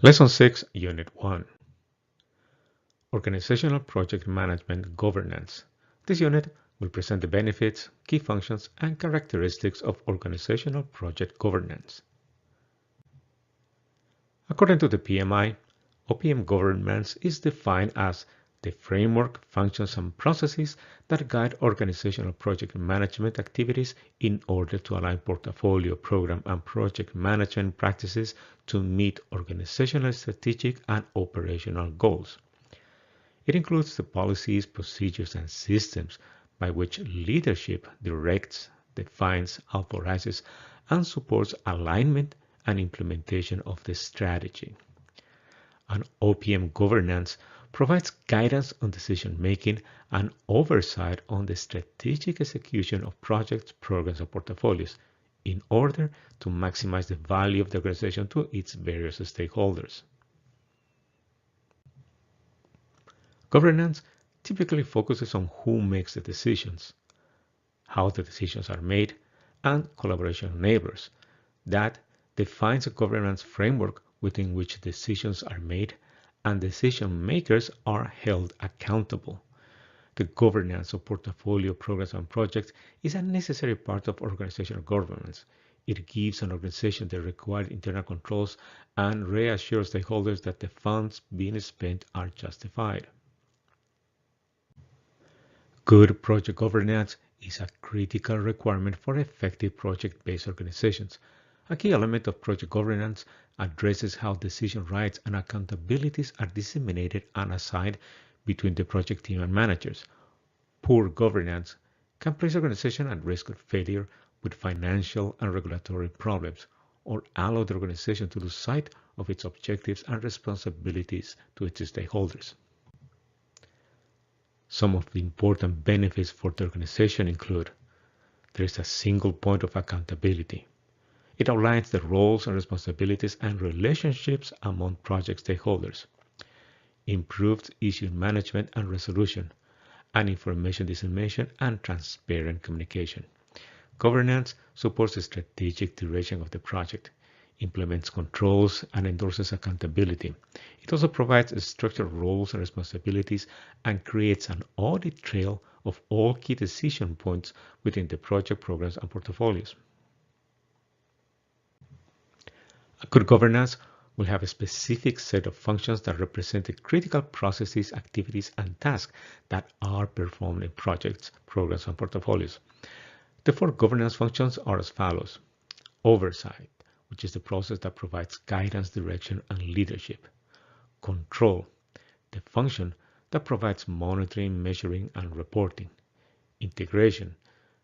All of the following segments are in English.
Lesson 6, Unit 1. Organizational Project Management Governance. This unit will present the benefits, key functions, and characteristics of organizational project governance. According to the PMI, OPM governance is defined as the framework, functions, and processes that guide organizational project management activities in order to align portfolio, program, and project management practices to meet organizational strategic and operational goals. It includes the policies, procedures, and systems by which leadership directs, defines, authorizes, and supports alignment and implementation of the strategy. And OPM governance provides guidance on decision-making and oversight on the strategic execution of projects, programs, and portfolios in order to maximize the value of the organization to its various stakeholders. Governance typically focuses on who makes the decisions, how the decisions are made, and collaboration enablers. That defines a governance framework within which decisions are made and decision makers are held accountable. The governance of portfolio, programs, and projects is a necessary part of organizational governance. It gives an organization the required internal controls and reassures stakeholders that the funds being spent are justified. Good project governance is a critical requirement for effective project-based organizations. A key element of project governance addresses how decision rights and accountabilities are disseminated and assigned between the project team and managers. Poor governance can place organization at risk of failure with financial and regulatory problems, or allow the organization to lose sight of its objectives and responsibilities to its stakeholders. Some of the important benefits for the organization include: there is a single point of accountability. It outlines the roles and responsibilities and relationships among project stakeholders. Improved issue management and resolution, and information dissemination and transparent communication. Governance supports the strategic direction of the project, implements controls, and endorses accountability. It also provides structured roles and responsibilities and creates an audit trail of all key decision points within the project, programs, and portfolios. A good governance will have a specific set of functions that represent the critical processes, activities, and tasks that are performed in projects, programs, and portfolios. The four governance functions are as follows: oversight, which is the process that provides guidance, direction, and leadership. Control, the function that provides monitoring, measuring, and reporting. Integration,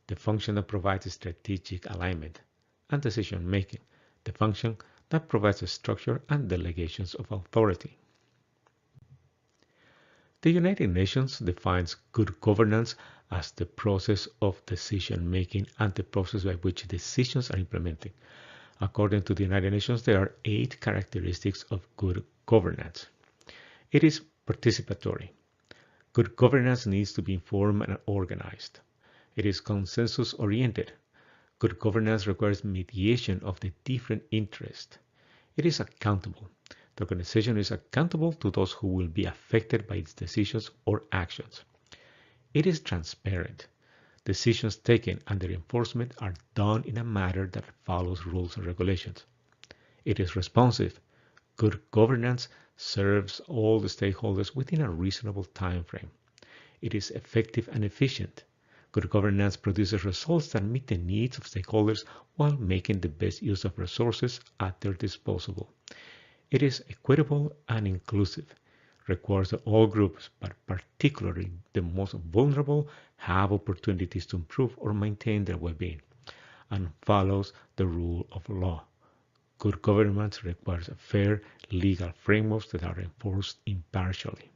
the function that provides strategic alignment. And decision-making, the function that provides a structure and delegations of authority. The United Nations defines good governance as the process of decision-making and the process by which decisions are implemented. According to the United Nations, there are 8 characteristics of good governance. It is participatory. Good governance needs to be informed and organized. It is consensus-oriented. Good governance requires mediation of the different interests. It is accountable. The organization is accountable to those who will be affected by its decisions or actions. It is transparent. Decisions taken and their enforcement are done in a manner that follows rules and regulations. It is responsive. Good governance serves all the stakeholders within a reasonable time frame. It is effective and efficient. Good governance produces results that meet the needs of stakeholders while making the best use of resources at their disposal. It is equitable and inclusive. Requires that all groups, but particularly the most vulnerable, have opportunities to improve or maintain their well-being, and follows the rule of law. Good governance requires fair legal frameworks that are enforced impartially.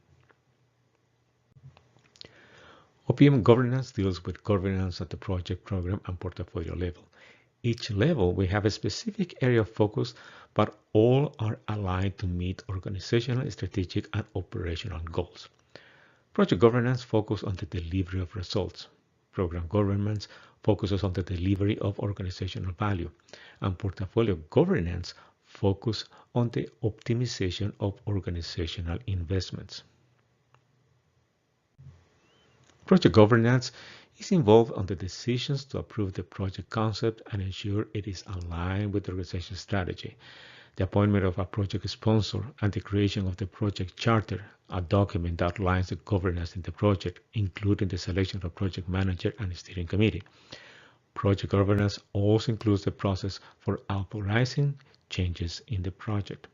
OPM governance deals with governance at the project, program, and portfolio level. Each level will have a specific area of focus, but all are aligned to meet organizational, strategic, and operational goals. Project governance focuses on the delivery of results. Program governance focuses on the delivery of organizational value. And portfolio governance focus on the optimization of organizational investments. Project governance is involved on the decisions to approve the project concept and ensure it is aligned with the organization strategy, the appointment of a project sponsor, and the creation of the project charter, a document that outlines the governance in the project, including the selection of a project manager and steering committee. Project governance also includes the process for authorizing changes in the project.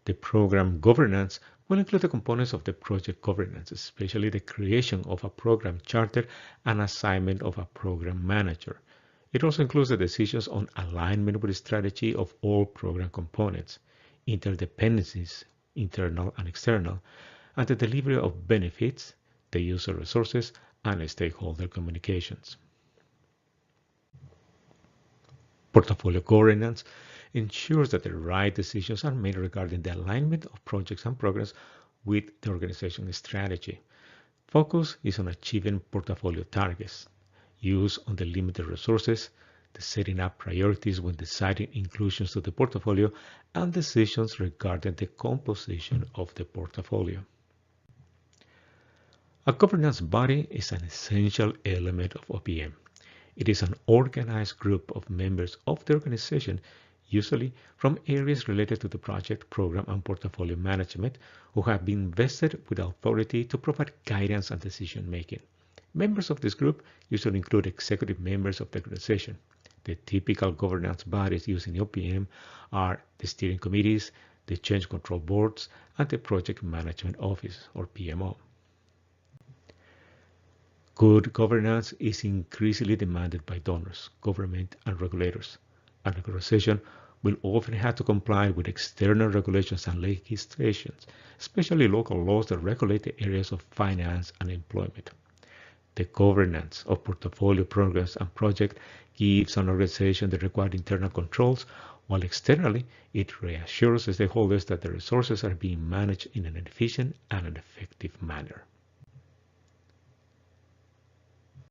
The program governance will include the components of the project governance, especially the creation of a program charter and assignment of a program manager. It also includes the decisions on alignment with the strategy of all program components, interdependencies, internal and external, and the delivery of benefits, the use of resources, and stakeholder communications. Portfolio governance ensures that the right decisions are made regarding the alignment of projects and programs with the organization's strategy. Focus is on achieving portfolio targets, use on the limited resources, the setting up priorities when deciding inclusions to the portfolio, and decisions regarding the composition of the portfolio. A governance body is an essential element of OPM. It is an organized group of members of the organization, usually from areas related to the project, program, and portfolio management, who have been vested with authority to provide guidance and decision making. Members of this group usually include executive members of the organization. The typical governance bodies used in OPM are the steering committees, the change control boards, and the project management office, or PMO. Good governance is increasingly demanded by donors, government, and regulators. An organization will often have to comply with external regulations and legislations, especially local laws that regulate the areas of finance and employment. The governance of portfolio programs and projects gives an organization the required internal controls, while externally it reassures the stakeholders that the resources are being managed in an efficient and an effective manner.